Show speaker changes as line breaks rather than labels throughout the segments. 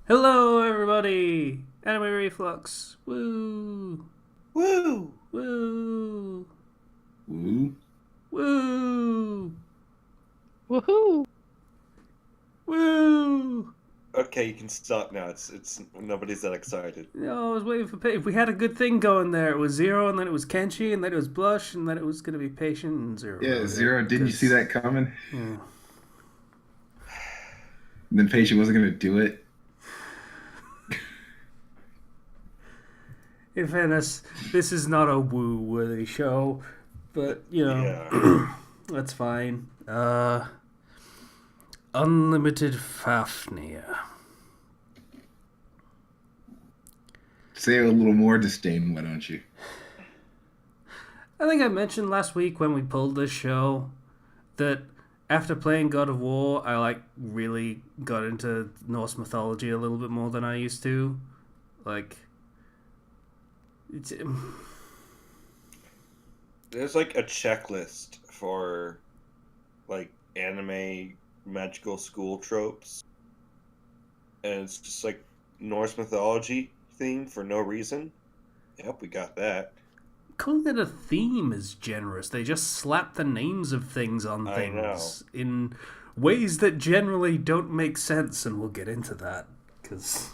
Hello, everybody! Anime Reflux. Woo!
Woo!
Woo!
Woo.
Woo!
Woohoo!
Woo!
Okay, you can stop now. It's nobody's that excited.
No, I was waiting for we had a good thing going there. It was Zero, and then it was Kenshi, and then it was Blush, and then it was going to be Patient, and Zero
Yeah,
wrote it.
Zero. Didn't you see
'Cause,
that coming?
yeah.
And then Patient wasn't going to do it.
In fairness, this is not a woo-worthy show, but,
Yeah.
that's fine. Unlimited Fafnir.
Say a little more disdain, why don't you?
I think I mentioned last week when we pulled this show that after playing God of War, I really got into Norse mythology a little bit more than I used to. Like, it's,
There's like a checklist for like anime magical school tropes. And it's just like Norse mythology theme for no reason. Yep, we got that.
calling it a theme is generous. They just slap the names of things on
I
things in ways that generally don't make sense, and we'll get into that because.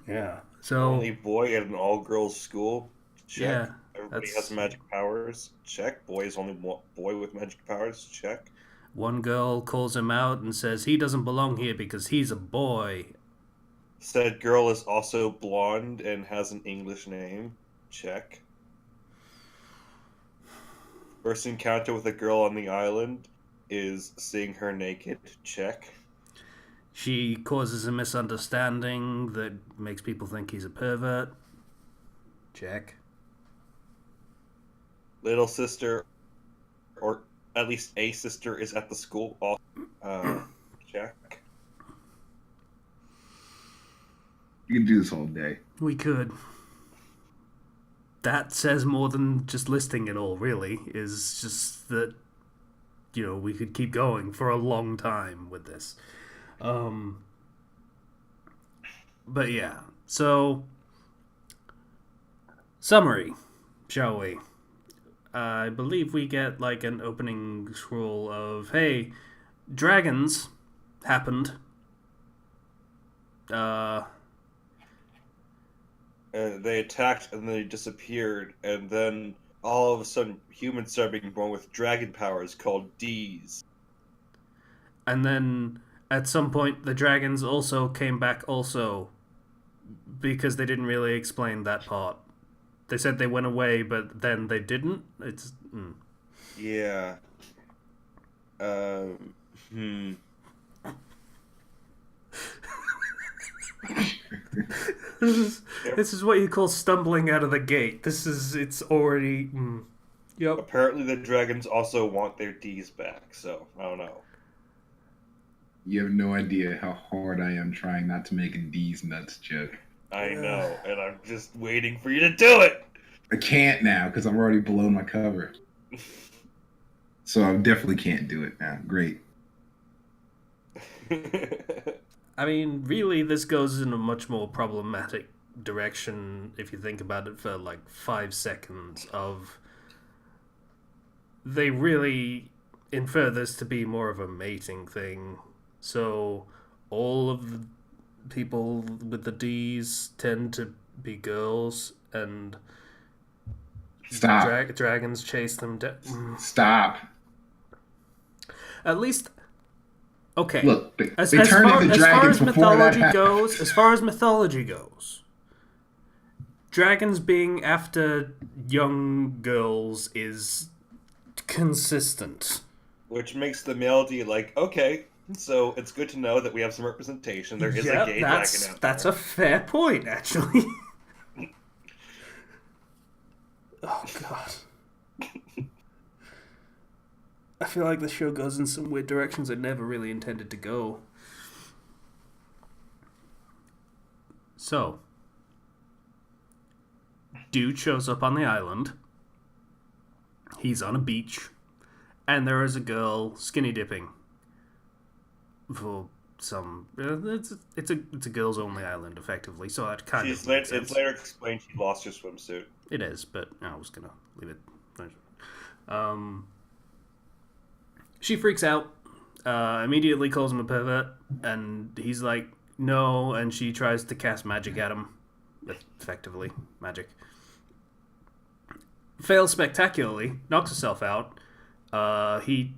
Yeah. So
Only boy at an all girls school. Check.
yeah,
Everybody
that's
has magic powers. Check. Boy is only boy with magic powers. Check.
one girl calls him out and says he doesn't belong here because he's a boy.
Said girl is also blonde and has an English name. Check. First encounter with a girl on the island is seeing her naked. Check.
She causes a misunderstanding that makes people think he's a pervert. Check.
Little sister, or at least a sister, is at the school. Check.
You can do this all day.
We could. That says more than just listing it all, really. Is just that, we could keep going for a long time with this. But yeah. So, summary, shall we? I believe we get like an opening scroll of, hey, dragons happened.
They attacked and they disappeared, and then all of a sudden humans started being born with dragon powers called D's.
And then at some point the dragons also came back also because they didn't really explain that part. They said they went away, but then they didn't. It's
Yeah. Hmm.
this is what you call stumbling out of the gate. It's already yep.
Apparently the dragons also want their D's back, so I don't know.
You have no idea how hard I am trying not to make a D's nuts joke.
I know, and I'm just waiting for you to do it!
I can't now because I'm already below my cover. So I definitely can't do it now. Great.
I mean, really, this goes in a much more problematic direction if you think about it for like 5 seconds of. They really infer this to be more of a mating thing. So all of the people with the D's tend to be girls, and
Stop.
dragons chase them down.
Stop.
At least, okay.
Look, they
As
turned
far
into
as far
dragons
as
before that
mythology
happened.
goes, dragons being after young girls is consistent.
Which makes the melody like, okay, so it's good to know that we have some representation. There is a gay dragon out
that's
there.
a fair point, actually. Oh god. I feel like the show goes in some weird directions it never really intended to go. So, dude shows up on the island. He's on a beach, and there is a girl skinny dipping for some. It's a girls only island effectively, so that kind
It's
of makes sense.
later explained she lost her swimsuit.
It is, but I was gonna leave it. She freaks out. Immediately calls him a pervert, and he's like, "No," and she tries to cast magic at him. Effectively, magic. Fails spectacularly, knocks herself out. He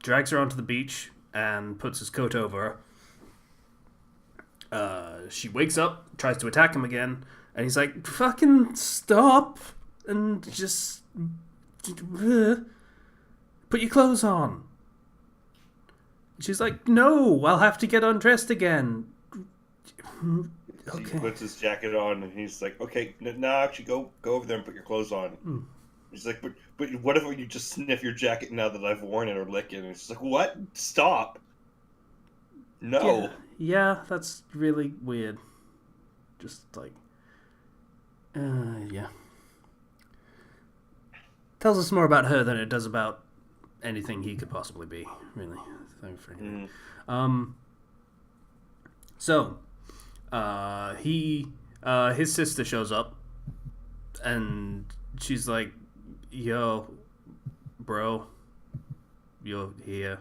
drags her onto the beach and puts his coat over her. She wakes up, tries to attack him again, and he's like, "Fucking stop and just put your clothes on." She's like, "No, I'll have to get undressed again."
He
Okay.
puts his jacket on, and he's like, "Okay, now actually go over there and put your clothes on." He's like, "But what if you just sniff your jacket now that I've worn it or lick it?" And it's like, "What? Stop! No."
Yeah, that's really weird. Just like, yeah. Tells us more about her than it does about anything he could possibly be. Really. So, his sister shows up, and she's like, "Yo, bro, you're here,"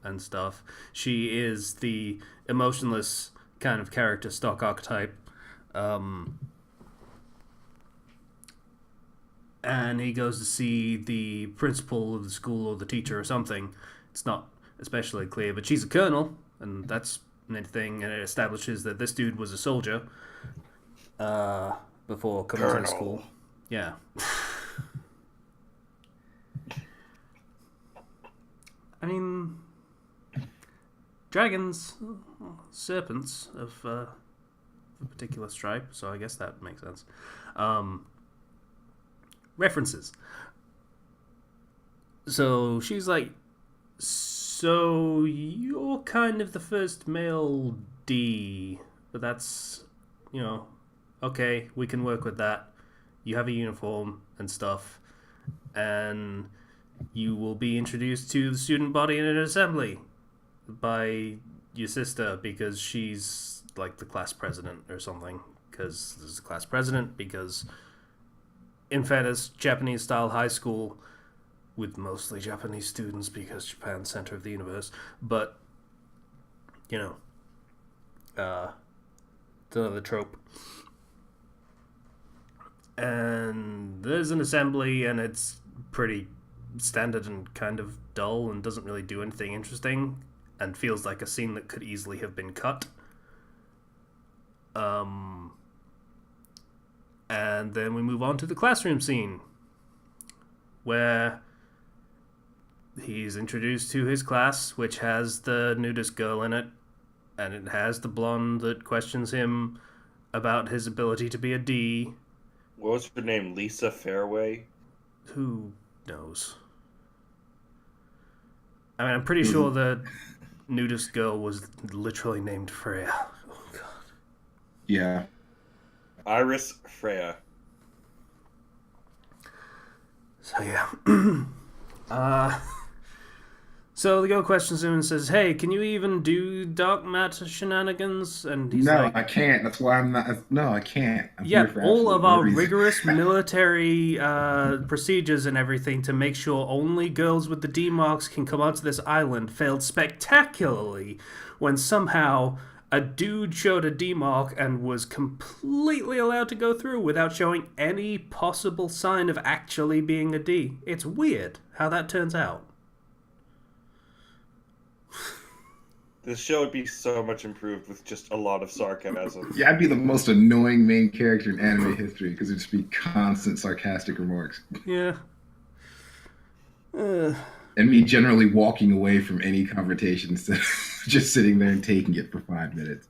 and stuff. She is the emotionless kind of character, stock archetype. And he goes to see the principal of the school or the teacher or something. It's not especially clear, but she's a colonel, and that's a thing, and it establishes that this dude was a soldier before coming to the school. Yeah. I mean, dragons, serpents of a particular stripe, so I guess that makes sense. References. So she's like, "So you're kind of the first male D, but that's, okay, we can work with that. You have a uniform and stuff, and you will be introduced to the student body in an assembly by your sister because she's like the class president or something. Because there's a class president, because in fairness, Japanese-style high school with mostly Japanese students because Japan's center of the universe. But, it's another trope. And there's an assembly, and it's pretty standard and kind of dull and doesn't really do anything interesting and feels like a scene that could easily have been cut. And then we move on to the classroom scene, where he's introduced to his class, which has the nudist girl in it, and it has the blonde that questions him about his ability to be a D.
What was her name? Lisa Fairway?
Who knows? I mean, I'm pretty sure the nudist girl was literally named Freya. Oh, God.
Yeah.
Iris Freya.
So, yeah. So the girl questions him and says, "Hey, can you even do dark matter shenanigans?" And he's
No,
like,
I can't. That's why I'm not. No, I can't. I'm
"Yeah,
here for
all
absolute
of
no
our
reason."
rigorous military procedures and everything to make sure only girls with the D marks can come onto this island failed spectacularly when somehow a dude showed a D mark and was completely allowed to go through without showing any possible sign of actually being a D. It's weird how that turns out."
This show would be so much improved with just a lot of sarcasm.
Yeah, I'd be the most annoying main character in anime history because it'd just be constant sarcastic remarks.
Yeah.
And me generally walking away from any conversation instead of just sitting there and taking it for 5 minutes.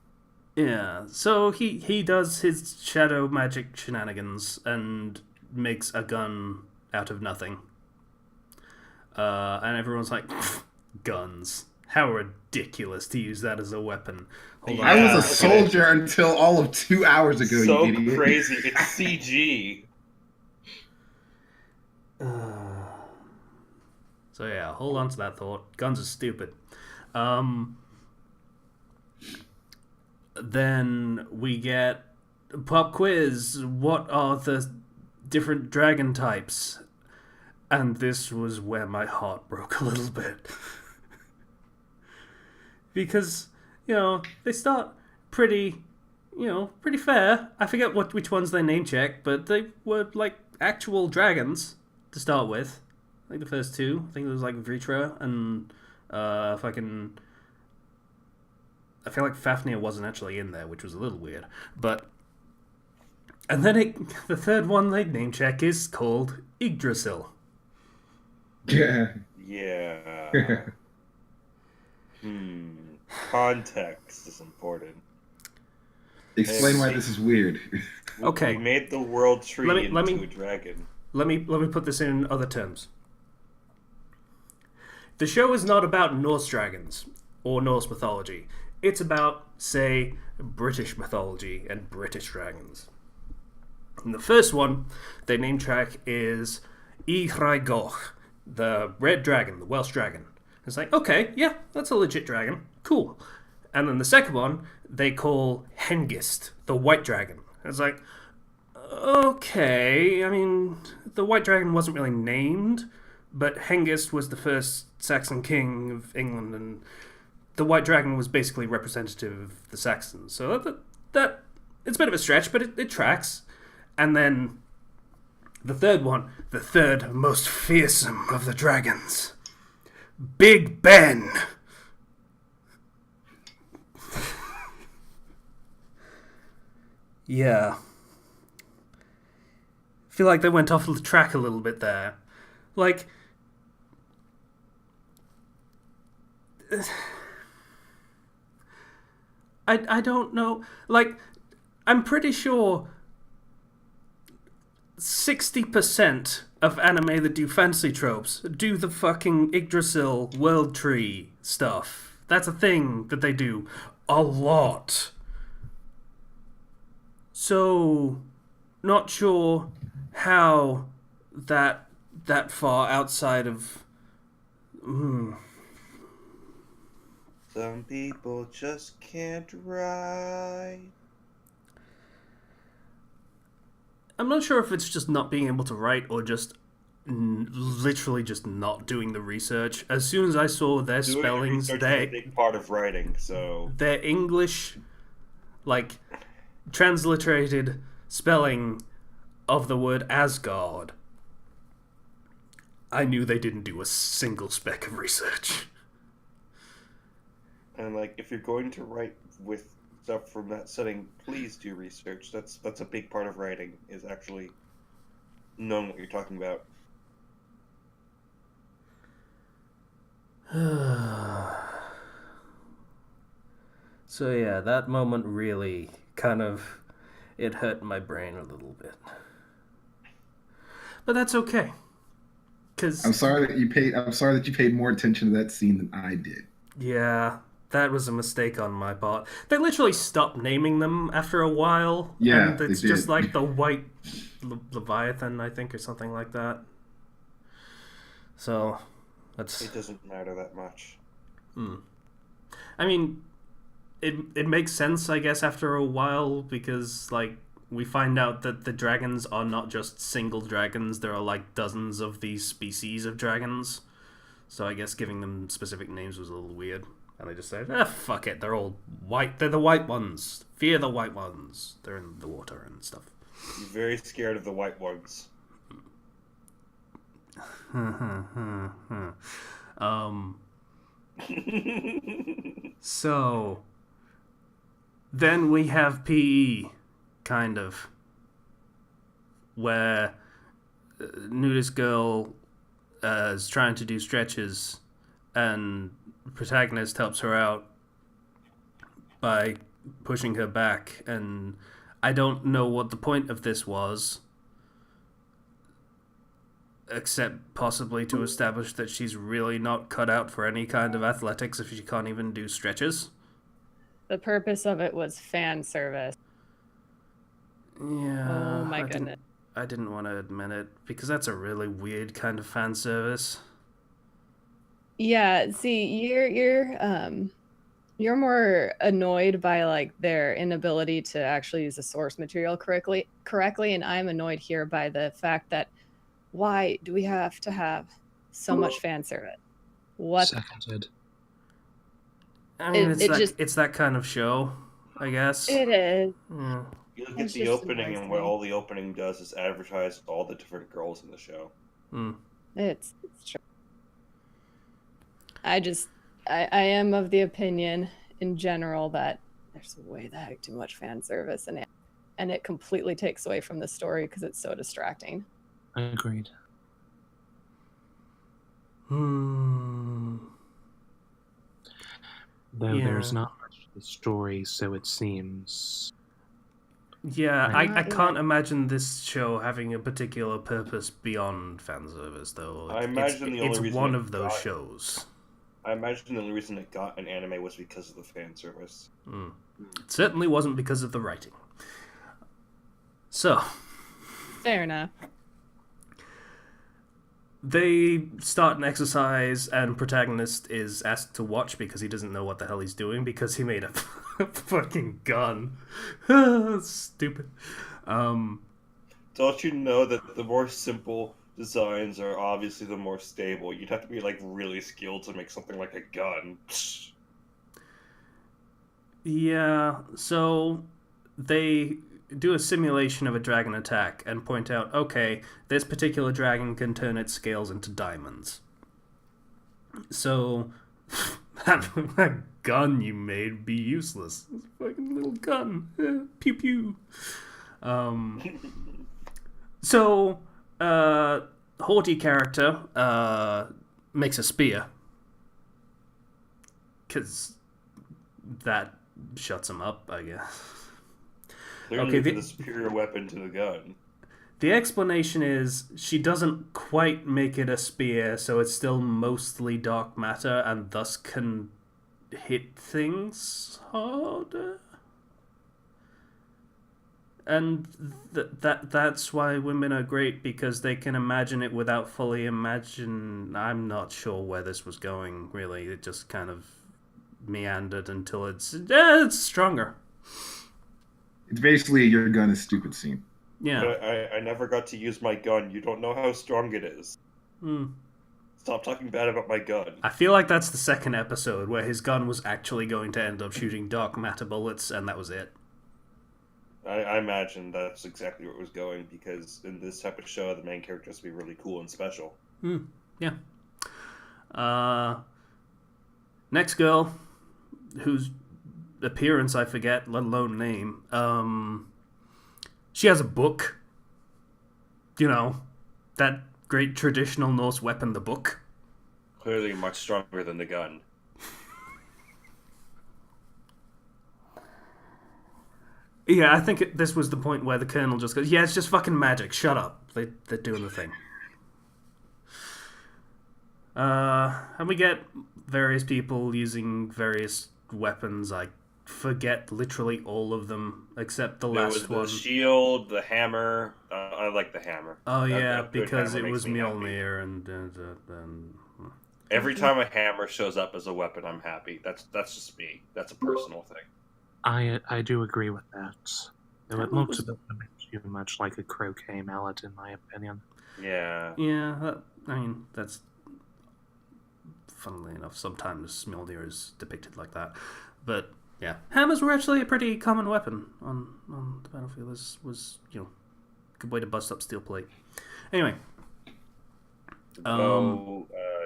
Yeah, so he does his shadow magic shenanigans and makes a gun out of nothing. And everyone's like, "Guns. How ridiculous to use that as a weapon." Hold on.
I was a soldier until all of 2 hours ago,
So
you idiot.
crazy. It's CG.
So yeah, hold on to that thought. Guns are stupid. then we get pop quiz. What are the different dragon types? And this was where my heart broke a little bit. Because, they start pretty fair. I forget which ones they name check, but they were like actual dragons to start with. Like the first two. I think it was like Vritra and I feel like Fafnir wasn't actually in there, which was a little weird. And then the third one they name check is called Yggdrasil.
Yeah.
Yeah. Context is important.
Explain why this is weird.
Okay.
We made the world tree into a dragon.
Let me put this in other terms. The show is not about Norse dragons or Norse mythology. It's about, say, British mythology and British dragons. And the first one, their name track is Goch, the red dragon, the Welsh dragon. It's like, okay, yeah, that's a legit dragon. Cool. And then the second one, they call Hengist, the white dragon. It's like, okay, I mean, the white dragon wasn't really named, but Hengist was the first Saxon king of England, and the white dragon was basically representative of the Saxons. So that it's a bit of a stretch, but it tracks. And then the third one, the third most fearsome of the dragons, Big Ben. Yeah. I feel like they went off the track a little bit there. Like, I don't know. Like, I'm pretty sure 60% of anime that do fantasy tropes do the fucking Yggdrasil world tree stuff. That's a thing that they do a lot. So, not sure how that far outside of...
Some people just can't write.
I'm not sure if it's just not being able to write or just literally just not doing the research. As soon as I saw their spellings,
is a big part of writing, so
their English, like, transliterated spelling of the word Asgard, I knew they didn't do a single speck of research.
And like, if you're going to write with stuff from that setting, please do research. That's a big part of writing, is actually knowing what you're talking about.
So yeah, that moment really kind of, it hurt my brain a little bit. But that's okay. 'Cause
I'm sorry that you paid more attention to that scene than I did.
yeah, that was a mistake on my part. They literally stopped naming them after a while.
Yeah,
and it's
they
just
did.
like the white Leviathan, I think, or something like that. So, that's...
It doesn't matter that much.
I mean, it makes sense, I guess, after a while, because, like, we find out that the dragons are not just single dragons. There are, like, dozens of these species of dragons. So I guess giving them specific names was a little weird. And they just said, fuck it, they're all white. They're the white ones. Fear the white ones. They're in the water and stuff.
You're very scared of the white ones.
So, then we have PE, kind of, where nudist girl is trying to do stretches, and protagonist helps her out by pushing her back, and I don't know what the point of this was, except possibly to establish that she's really not cut out for any kind of athletics if she can't even do stretches.
The purpose of it was fan service.
Yeah.
Oh my goodness.
I didn't want to admit it, because that's a really weird kind of fan service.
Yeah, see, you're You're more annoyed by like their inability to actually use the source material correctly, and I'm annoyed here by the fact that why do we have to have so much fan service? What
Seconded.
I mean,
it
it's that kind of show, I guess.
it is.
Yeah.
You look
It's
at the
just
opening,
annoys
and what
me.
all the opening does is advertise all the different girls in the show.
It's true. I am of the opinion in general that there's way the heck too much fan service and it completely takes away from the story because it's so distracting.
Agreed.
Hmm.
Though
Yeah.
there's not much to the story, so it seems.
Yeah,
Right.
I can't imagine this show having a particular purpose beyond fan service, though.
I imagine the only
it's
reason
one
it
of those
got-
shows.
I imagine the only reason it got an anime was because of the fan service.
It certainly wasn't because of the writing. So,
Fair enough.
they start an exercise, and protagonist is asked to watch because he doesn't know what the hell he's doing because he made a fucking gun. Stupid.
Don't you know that the more simple designs are obviously the more stable? You'd have to be like really skilled to make something like a gun.
Yeah, so they do a simulation of a dragon attack and point out, okay, this particular dragon can turn its scales into diamonds. So that gun you made would be useless. It's a fucking little gun. Pew pew. So, haughty character makes a spear. Because that shuts him up, I guess.
Clearly,
Okay,
the superior weapon to the gun.
The explanation is she doesn't quite make it a spear, so it's still mostly dark matter and thus can hit things harder. And that's why women are great, because they can imagine it without fully imagine. I'm not sure where this was going, really. It just kind of meandered until it's stronger.
It's basically your gun is stupid scene.
Yeah.
But I never got to use my gun. You don't know how strong it is. Stop talking bad about my gun.
I feel like that's the second episode where his gun was actually going to end up shooting dark matter bullets, and that was it.
I imagine that's exactly where it was going, because in this type of show, the main character has to be really cool and special.
Yeah. Next girl, whose appearance I forget, let alone name. She has a book. You know, that great traditional Norse weapon, the book.
Clearly much stronger than the gun.
Yeah, I think this was the point where the colonel just goes, yeah, it's just fucking magic, shut up. They're doing the thing. And we get various people using various weapons. I forget literally all of them, except the
There
last
was the
one.
shield, the hammer. I like the hammer.
Oh yeah,
A good
because
hammer
it was
makes me happy.
Mjolnir and
Every time a hammer shows up as a weapon, I'm happy. That's just me. That's a personal thing.
I do agree with that. Though it looks a bit too much like a croquet mallet, in my opinion.
Yeah.
yeah. I mean, that's funnily enough. Sometimes Mjolnir is depicted like that, but yeah, hammers were actually a pretty common weapon on the battlefield. This was a good way to bust up steel plate. Anyway.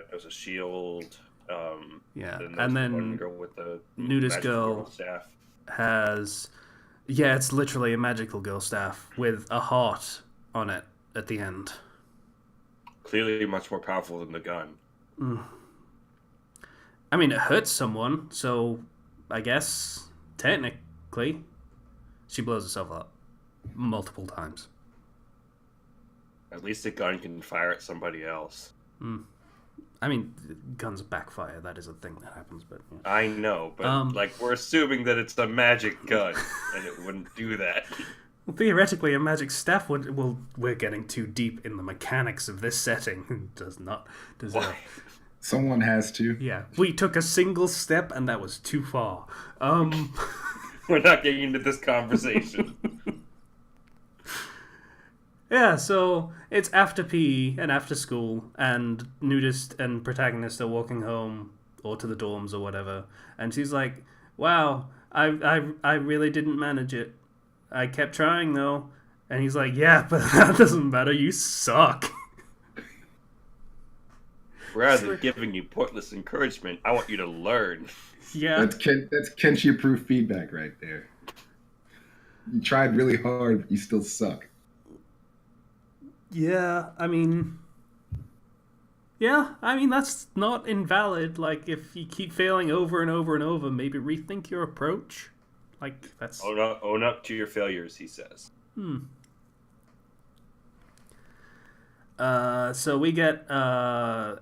There's a shield.
Yeah,
Then
and
there's one
then
girl with the
nudist
magic
girl
staff.
has, yeah, it's literally a magical girl staff with a heart on it at the end.
Clearly much more powerful than the gun.
I mean, it hurts someone, so I guess technically she blows herself up multiple times.
At least a gun can fire at somebody else.
I mean, guns backfire. That is a thing that happens, but yeah.
I know, but we're assuming that it's a magic gun, and it wouldn't do that.
Well, theoretically, a magic staff would. Well, we're getting too deep in the mechanics of this setting. It does not deserve.
Why?
Someone has to.
Yeah, we took a single step, and that was too far.
We're not getting into this conversation.
Yeah, so it's after PE and after school, and Nudist and Protagonist are walking home or to the dorms or whatever, and she's like, "Wow, I really didn't manage it. I kept trying though." And he's like, "Yeah, but that doesn't matter. You suck."
Rather than giving you pointless encouragement, I want you to learn.
Yeah,
That's Kenshi-approved feedback right there. You tried really hard, but you still suck.
yeah. I mean, that's not invalid. Like, if you keep failing over and over and over, maybe rethink your approach. Like, that's
Own up to your failures, he says.
So we get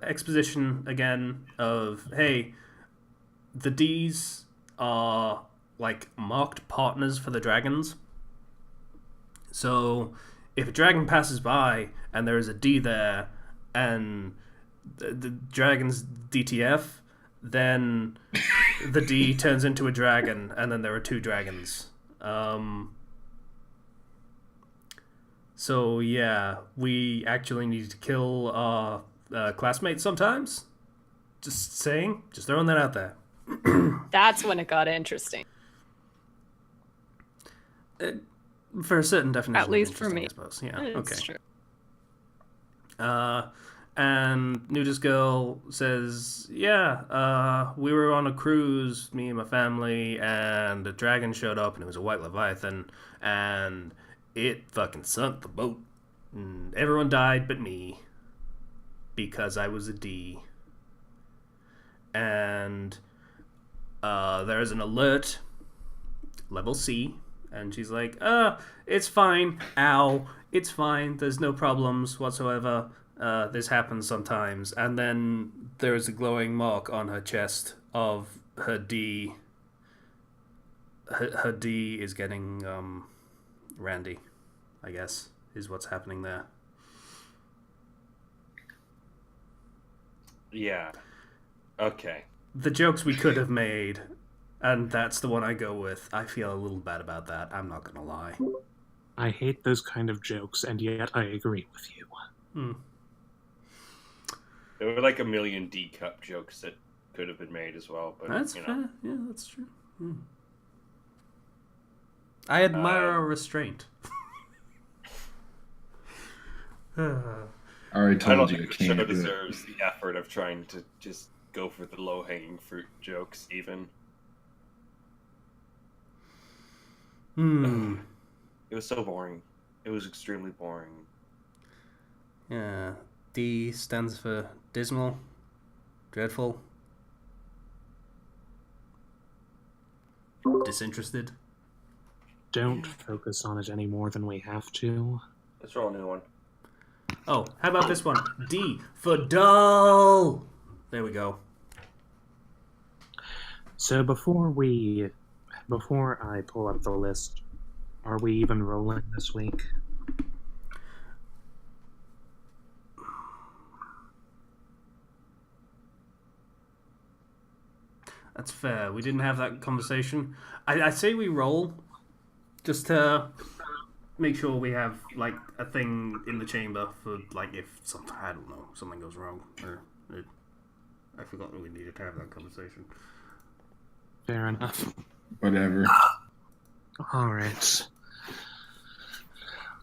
exposition again of, hey, the D's are like marked partners for the dragons. So if a dragon passes by and there is a D there and the dragon's DTF, then the D turns into a dragon, and then there are two dragons. So yeah, we actually need to kill our classmates sometimes. Just saying, just throwing that out there.
That's when it got interesting.
For a certain definition,
At least for
interesting,
me.
I suppose. Yeah.
It's
Okay.
true.
And Nudist Girl says, "Yeah, we were on a cruise, me and my family, and a dragon showed up, and it was a white leviathan, and it fucking sunk the boat, and everyone died but me, because I was a D. And there is an alert, level C." And she's like, it's fine. Ow. It's fine. There's no problems whatsoever. This happens sometimes. And then there's a glowing mark on her chest of her D. Her D is getting randy, I guess, is what's happening there.
Yeah. Okay.
The jokes we could have made, and that's the one I go with. I feel a little bad about that. I'm not gonna lie.
I hate those kind of jokes, and yet I agree with you.
There were like a million D cup jokes that could have been made as well, but
That's
you know.
fair. Yeah, that's true. I admire our restraint.
I already
I
told
don't
you
think
it
the show
can't do it.
deserves the effort of trying to just go for the low hanging fruit jokes. Even it was so boring. It was extremely boring.
Yeah. D stands for dismal, dreadful, disinterested.
Don't focus on it any more than we have to.
Let's roll a new one.
Oh, how about this one? D for dull. There we go.
So before I pull up the list, are we even rolling this week?
That's fair. We didn't have that conversation. I say we roll, just to make sure we have like a thing in the chamber for like if something, I don't know, something goes wrong. I forgot that we needed to have that conversation.
Fair enough.
Whatever.
All right.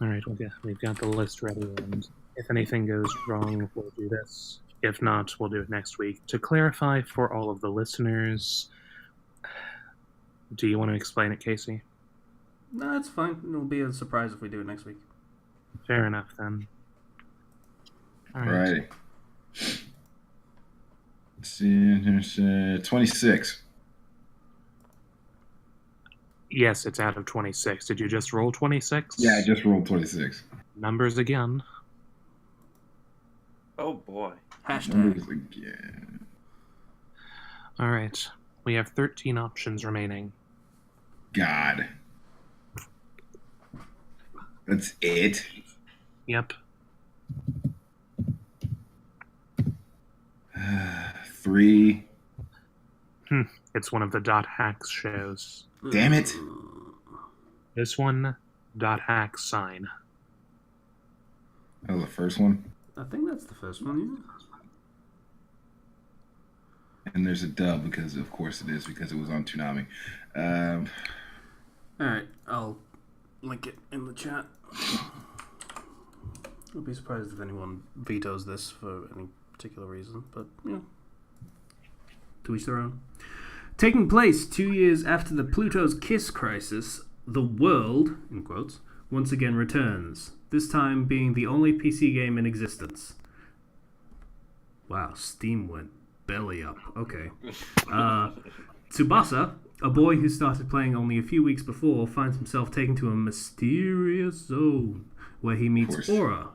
We've got the list ready, and if anything goes wrong, we'll do this. If not, we'll do it next week. To clarify for all of the listeners, do you want to explain it, Casey?
No, it's fine. It'll be a surprise if we do it next week.
Fair enough, then. All right.
Alrighty. Let's see. There's 26.
Yes, it's out of 26. Did you just roll 26?
Yeah, I just rolled 26.
Numbers again.
Oh boy.
Hashtag.
Numbers again.
All right. We have 13 options remaining.
God. That's it?
Yep.
3.
It's one of the Dot Hacks shows.
Damn it.
This one, Dot Hack Sign.
That was the first one.
I think that's the first one, yeah.
And there's a dub because, of course, it is because it was on Toonami.
Alright, I'll link it in the chat. I'll be surprised if anyone vetoes this for any particular reason, but, yeah. To each their own. Taking place 2 years after the Pluto's Kiss crisis, the world, in quotes, once again returns, this time being the only PC game in existence. Wow, Steam went belly up. Okay. Tsubasa, a boy who started playing only a few weeks before, finds himself taken to a mysterious zone where he meets Aura,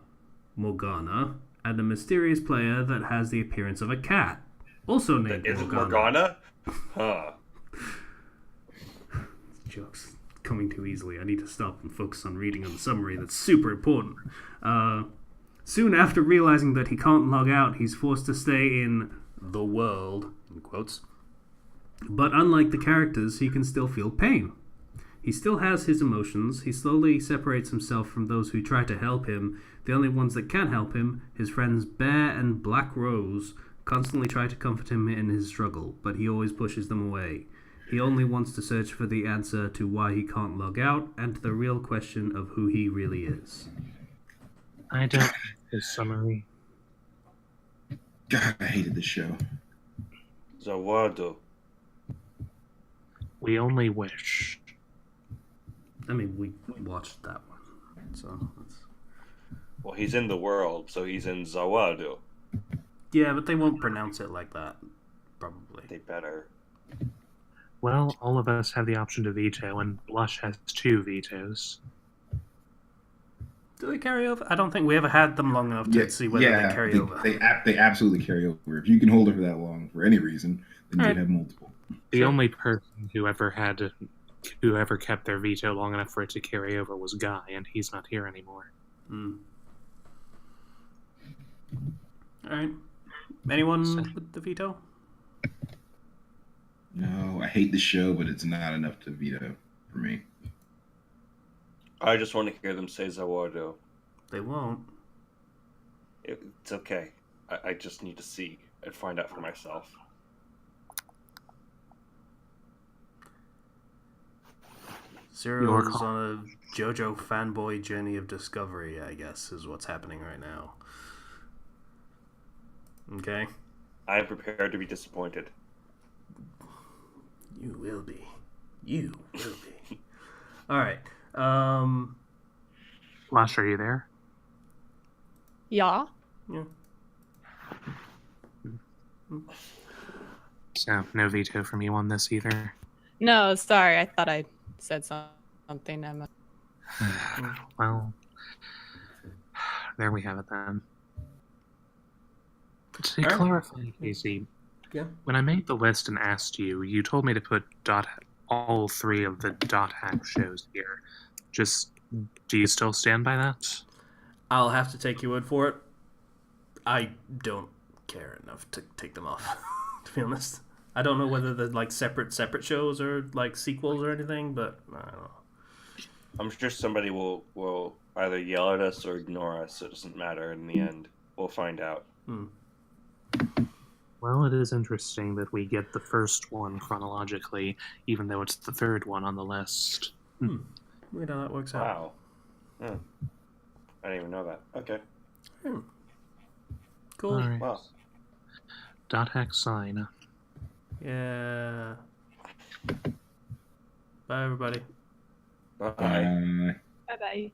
Morgana, and a mysterious player that has the appearance of a cat, also named
Morgana? Huh.
Jokes coming too easily. I need to stop and focus on reading on the summary. That's super important. Soon after realizing that he can't log out, he's forced to stay in the world, in quotes. But unlike the characters, he can still feel pain. He still has his emotions. He slowly separates himself from those who try to help him. The only ones that can help him, his friends Bear and Black Rose, constantly try to comfort him in his struggle, but he always pushes them away. He only wants to search for the answer to why he can't log out and the real question of who he really is.
I don't like this summary.
God, I hated this show.
Zawado.
We only wish.
I mean, we watched that one, so that's...
Well, he's in the world, so he's in Zawado.
Yeah, but they won't pronounce it like that, probably.
They better.
Well, all of us have the option to veto, and Blush has 2 vetoes.
Do they carry over? I don't think we ever had them long enough to see whether they carry over.
They absolutely carry over. If you can hold it for that long for any reason, then you have multiple.
The only person who ever kept their veto long enough for it to carry over was Guy, and he's not here anymore.
Alright. Anyone with the veto?
No, I hate the show, but it's not enough to veto for me.
I just want to hear them say Zawado.
They won't.
It's okay. I just need to see and find out for myself.
Zero is on a JoJo fanboy journey of discovery, I guess, is what's happening right now. Okay?
I am prepared to be disappointed.
You will be. You will be. Alright.
Flash, are you there?
Yeah.
Yeah.
So, no veto from you on this either?
No, sorry. I thought I said something, Emma.
Well, there we have it then. To clarify, Casey, when I made the list and asked you, you told me to put all 3 of the Dot Hack shows here. Do you still stand by that?
I'll have to take your word for it. I don't care enough to take them off, to be honest. I don't know whether they're like separate shows or like sequels or anything, but I don't know.
I'm sure somebody will either yell at us or ignore us, so it doesn't matter in the end. We'll find out.
Well, it is interesting that we get the first one chronologically, even though it's the 3rd one on the list.
Weird how that works out.
Wow. I didn't even know that. Okay.
Cool.
All right.
Wow.
Dot Hack Sign.
Yeah. Bye, everybody.
Bye.
Bye bye.